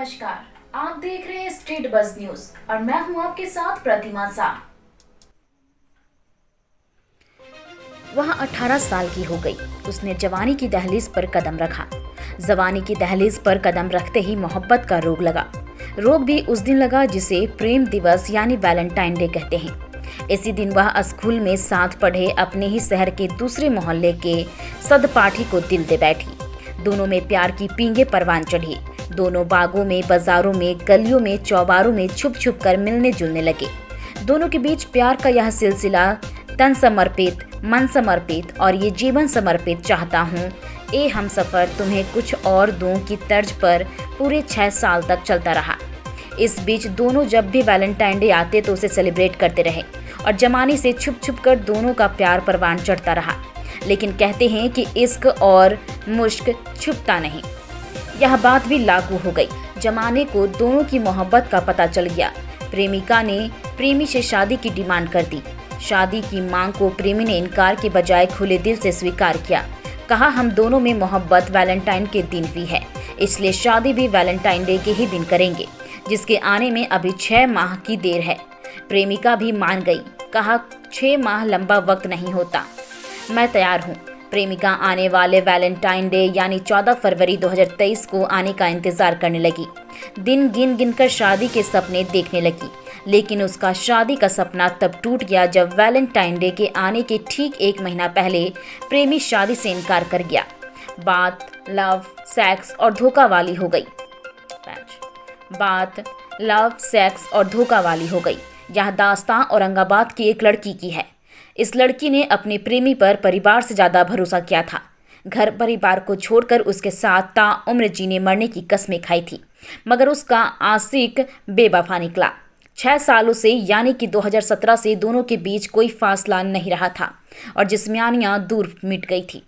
नमस्कार, आप देख रहे हैं स्टेट बज़ न्यूज और मैं हूं आपके साथ प्रतिमा शाह। वह 18 साल की हो गई। उसने जवानी की दहलीज पर कदम रखा। जवानी की दहलीज पर कदम रखते ही मोहब्बत का रोग लगा। रोग भी उस दिन लगा जिसे प्रेम दिवस यानी वैलेंटाइन डे कहते हैं। इसी दिन वह स्कूल में साथ पढ़े अपने ही शहर के दूसरे मोहल्ले के सदपाठी को दिल दे बैठी। दोनों में प्यार की पींगे परवान चढ़ी। दोनों बागों में, बाजारों में, गलियों में, चौबारों में छुप छुप कर मिलने जुलने लगे। दोनों के बीच प्यार का यह सिलसिला तन समर्पित, मन समर्पित और ये जीवन समर्पित चाहता हूँ ए हम सफर तुम्हें कुछ और दूं की तर्ज पर पूरे 6 साल तक चलता रहा। इस बीच दोनों जब भी वैलेंटाइन डे आते तो उसे सेलिब्रेट करते रहे और जमाने से छुप छुप कर दोनों का प्यार परवान चढ़ता रहा। लेकिन कहते हैं कि इश्क और मुश्क छुपता नहीं। यह बात भी लागू हो गई। जमाने को दोनों की मोहब्बत का पता चल गया। प्रेमिका ने प्रेमी से शादी की डिमांड कर दी। शादी की मांग को प्रेमी ने इनकार के बजाय खुले दिल से स्वीकार किया। कहा हम दोनों में मोहब्बत वैलेंटाइन के दिन भी है, इसलिए शादी भी वैलेंटाइन डे के ही दिन करेंगे, जिसके आने में अभी 6 माह की देर है। प्रेमिका भी मान गई। कहा 6 माह लंबा वक्त नहीं होता, मैं तैयार हूँ। प्रेमिका आने वाले वैलेंटाइन डे यानी 14 फरवरी 2023 को आने का इंतजार करने लगी। दिन गिन गिन कर शादी के सपने देखने लगी। लेकिन उसका शादी का सपना तब टूट गया जब वैलेंटाइन डे के आने के ठीक 1 महीना पहले प्रेमी शादी से इनकार कर गया। बात लव, सेक्स और धोखा वाली हो गई। बात लव, सेक्स और धोखा वाली हो गई। यह दास्तां औरंगाबाद की एक लड़की की है। इस लड़की ने अपने प्रेमी पर परिवार से ज्यादा भरोसा किया था। घर परिवार को छोड़कर उसके साथ ताउम्र जीने मरने की कस्में खाई थी, मगर उसका आशिक बेवफा निकला। 6 सालों से यानी कि 2017 से दोनों के बीच कोई फासला नहीं रहा था और जिस्मानियां दूर मिट गई थी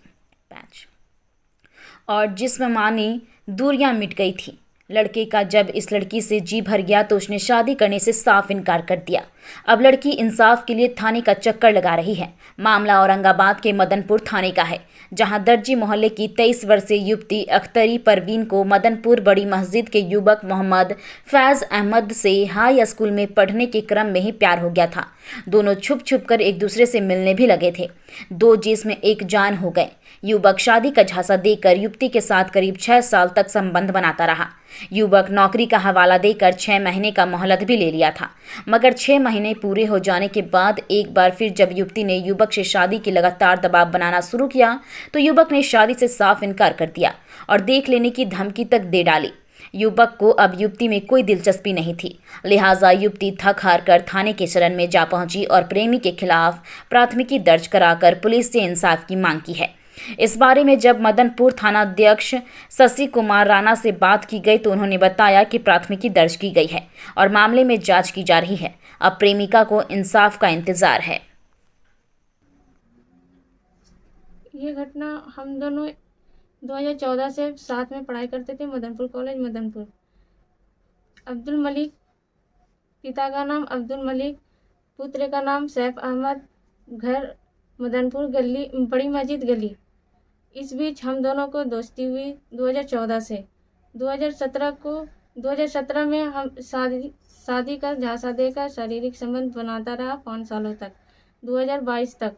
और जिस्मानी दूरियां मिट गई थी। लड़के का जब इस लड़की से जी भर गया तो उसने शादी करने से साफ इनकार कर दिया। अब लड़की इंसाफ के लिए थाने का चक्कर लगा रही है। मामला औरंगाबाद के मदनपुर थाने का है, जहां दर्जी मोहल्ले की 23 वर्षीय युवती अख्तरी परवीन को मदनपुर बड़ी मस्जिद के युवक मोहम्मद फैज अहमद से हाई स्कूल में पढ़ने के क्रम में ही प्यार हो गया था। दोनों छुप छुप कर एक दूसरे से मिलने भी लगे थे। 2 जिस्म एक जान हो गए। युवक शादी का झांसा देकर युवती के साथ करीब 6 साल तक संबंध बनाता रहा। युवक नौकरी का हवाला देकर 6 महीने का मोहलत भी ले लिया था, मगर 6 महीने पूरे हो जाने के बाद एक बार फिर जब युवती ने युवक से शादी की लगातार दबाव बनाना शुरू किया तो युवक ने शादी से साफ इनकार कर दिया और देख लेने की धमकी तक दे डाली। युवक को अब युवती में कोई दिलचस्पी नहीं थी, लिहाजा युवती थक हार कर थाने के शरण में जा पहुंची और प्रेमी के खिलाफ प्राथमिकी दर्ज कराकर पुलिस से इंसाफ की मांग की है। इस बारे में जब मदनपुर थानाध्यक्ष शशि कुमार राणा से बात की गई तो उन्होंने बताया कि प्राथमिकी दर्ज की गई है और मामले में जांच की जा रही है। अब प्रेमिका को इंसाफ का इंतजार है। ये घटना हम दोनों 2014 से साथ में पढ़ाई करते थे, मदनपुर कॉलेज मदनपुर। अब्दुल मलिक, पिता का नाम अब्दुल मलिक, पुत्र का नाम सैफ अहमद, घर मदनपुर गली, बड़ी मस्जिद गली। इस बीच हम दोनों को दोस्ती हुई 2014 से। 2017 में हम शादी का झांसा देकर शारीरिक संबंध बनाता रहा 5 सालों तक, 2022 तक।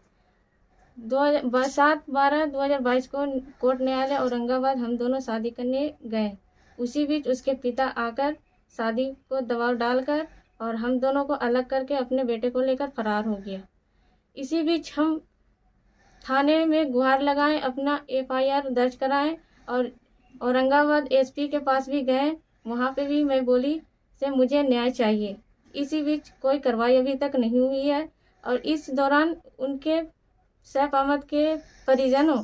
7/12/2022 को कोर्ट न्यायालय औरंगाबाद हम दोनों शादी करने गए। उसी बीच उसके पिता आकर शादी को दबाव डालकर और हम दोनों को अलग करके अपने बेटे को लेकर फरार हो गया। इसी बीच हम थाने में गुहार लगाएं, अपना FIR दर्ज कराएं और औरंगाबाद SP के पास भी गए। वहाँ पे भी मैं बोली से मुझे न्याय चाहिए। इसी बीच कोई कार्रवाई अभी तक नहीं हुई है और इस दौरान उनके सैफ अहमद के परिजनों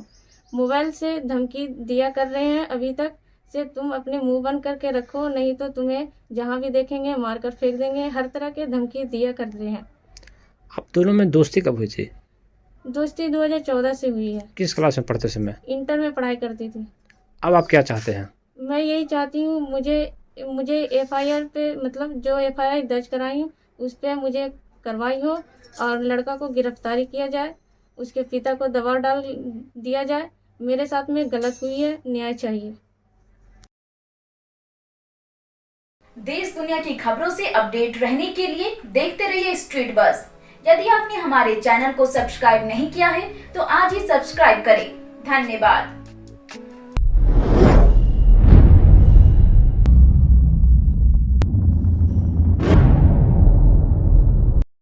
मोबाइल से धमकी दिया कर रहे हैं अभी तक से, तुम अपने मुंह बंद करके रखो, नहीं तो तुम्हें जहाँ भी देखेंगे मारकर फेंक देंगे। हर तरह के धमकी दिया कर रहे हैं। आप दोनों में दोस्ती कब हुई थी? दोस्ती 2014 से हुई है। किस क्लास में पढ़ते समय? इंटर में पढ़ाई करती थी। अब आप क्या चाहते हैं? मैं यही चाहती हूँ, मुझे FIR पे, मतलब जो FIR दर्ज कराई हूँ उस पर मुझे कार्रवाई हो और लड़का को गिरफ्तारी किया जाए, उसके पिता को दबाव डाल दिया जाए। मेरे साथ में गलत हुई है, न्याय चाहिए। देश दुनिया की खबरों से अपडेट रहने के लिए देखते रहिए स्ट्रीट बज़। यदि आपने हमारे चैनल को सब्सक्राइब नहीं किया है तो आज ही सब्सक्राइब करें। धन्यवाद।